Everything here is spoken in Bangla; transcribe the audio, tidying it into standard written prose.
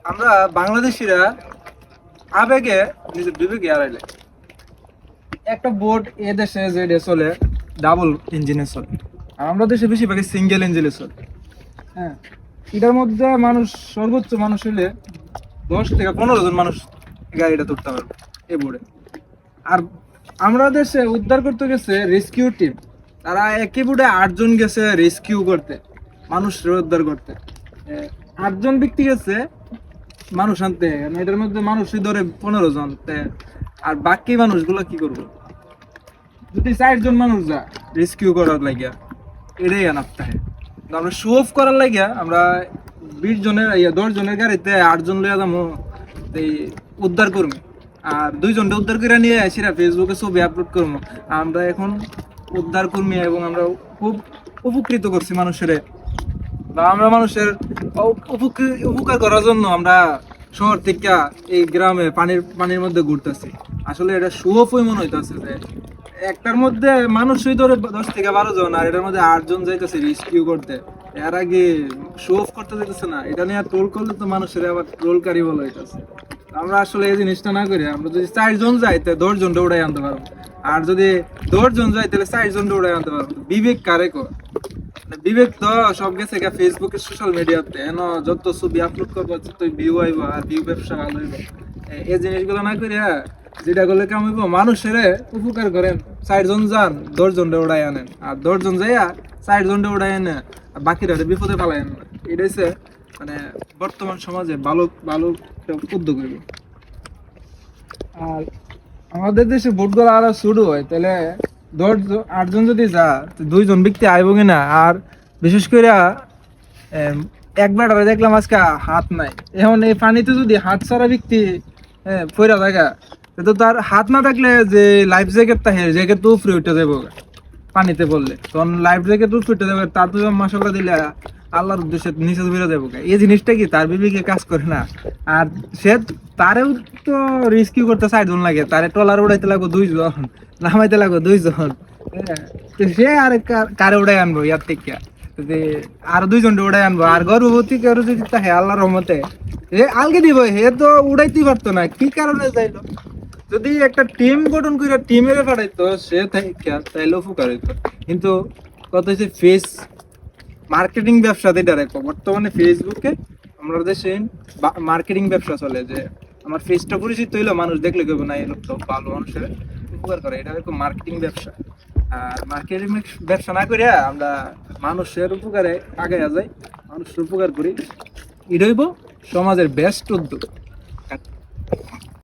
আমরা বাংলাদেশিরা আবেগে নিজের বিবেকে হারাইলে একটা বোট এ দেশে যে চলে ডাবল ইঞ্জিনে চলে, আর আমরা দেশে বেশিরভাগই সিঙ্গেল ইঞ্জিনে চলে। হ্যাঁ, এটার মধ্যে মানুষ সর্বোচ্চ মানুষ হলে 10 থেকে 15 জন মানুষ গাড়িটা তুলতে পারবে এই বোর্ডে। আর আমরা দেশে উদ্ধার করতে গেছে রেস্কিউ টিম, তারা একই বোর্ডে 8 জন গেছে রেস্কিউ করতে, মানুষ উদ্ধার করতে। 8 জন ব্যক্তি গেছে মানুষ আনতে, এটার মধ্যে মানুষই ধরে 15 জন। আর বাকি মানুষগুলো কি করবো? যদি 4 জন মানুষ যা রেস্কিউ করার লাগিয়া, এটাই আনাপ থাকে। আমরা শো অফ করার লাগিয়া আমরা 20 জনের 10 জনের গাড়িতে 8 জন লইয়া যাবো এই উদ্ধার কর্মী, আর 2 জনটা উদ্ধার করে নিয়ে সেটা ফেসবুকে ছবি আপলোড করবো। আমরা এখন উদ্ধার কর্মী এবং আমরা খুব উপকৃত করছি মানুষের, বা আমরা মানুষের উপকার করার জন্য আমরা শহর থেকে এই গ্রামে পানির মধ্যে ঘুরতেছি। আসলে এটা শো অফই মনে হইতেছে যে একটার মধ্যে মানুষই ধরে 10 থেকে 12 জন, আর এটার মধ্যে 8 জন যাইতেছে রেস্কিউ করতে। এর আগে শো অফ করতে যাইতেছে না, এটা নিয়ে ট্রোল করলে তো মানুষের আবার ট্রোলকারী বলা হইতেছে। আমরা আসলে এই জিনিসটা না করি, আমরা যদি 4 জন যাই তাহলে 10 জনটা উড়াই আনতে পারবো, আর যদি 10 জন যাই তাহলে 4 জনটা উড়াই আনতে পারবো। বিবেক কারে কর? বিবেক তো সব গেছে ফেসবুকে, সোশ্যাল মিডিয়াতে এন যত ছবি আপলোড করবো তুই ভিউ আইব, আর ভিউ ব্যবসা ভালো হইব। এই জিনিসগুলো না করি, যেটা করলে কাম হইব, মানুষের উপকার করেন। 4 জন যান, 10 জনটা উড়াই আনেন, আর 10 জন যাইয়া 4 জনটা উড়াই আনে, আর বাকিরা বিপদে ফেলাই আনেন। এটা হচ্ছে মানে বর্তমান সমাজে ভালো ভালো উদ্যোগ হইব। আর আমাদের দেশে ভোটগুলো আরো শুরু হয়, তাহলে 8 জন যদি যা 2 জন ব্যক্তি আইব কিনা। আর বিশেষ করে একবার দেখলাম আজকে হাত নাই, এখন এই পানিতে যদি হাত ছাড়া ব্যক্তি পয়রা জায়গা, তো তার হাত না থাকলে যে লাইফ জ্যাকেট থাকে, জ্যাকেট তো উপরে উঠে যাবো পানিতে পড়লে, তখন লাইফ জ্যাকেট উপরে উঠে যাবে, তার তো মাসাল্লাহ দিলে আল্লাহর উদ্দেশ্যে নিচে বেরো যাবো। এই জিনিসটা কি তার বিবেকে কাজ করে না? আর সে তারেও তো রেস্কিউ করতে 4 জন লাগে, তারে ট্রলার উড়াইতে লাগবো 2 জন, নামাইতে লাগবো 2 জন। সে আর কারে উড়াই আনবো ইয়ার থেকে, আর 2 জন উড়াই আনবো। আর গর্ভবতী কেউ যদি থাকে আল্লাহর রহমতে আলগে দিব, হে তো উড়াইতেই পারতো না, কি কারণে যাইলো? যদি একটা টিম গঠন করে টিমের পাঠাইতো সে তাইলে উপকার হইতো। কিন্তু কত হচ্ছে ফেস মার্কেটিং ব্যবসা, এটা রেখো বর্তমানে ফেসবুকে আমরা দেশে মার্কেটিং ব্যবসা চলে, যে আমার ফেসটা পরিচিত হইলো, মানুষ দেখলে কেউ না এই লোক তো ভালো মানুষের উপকার করে, এটা রেখো মার্কেটিং ব্যবসা। আর মার্কেটিং ব্যবসা না করে আমরা মানুষের উপকারে আগে যাই, মানুষের উপকার করি, এটাই সমাজের বেস্ট উদ্যোগ।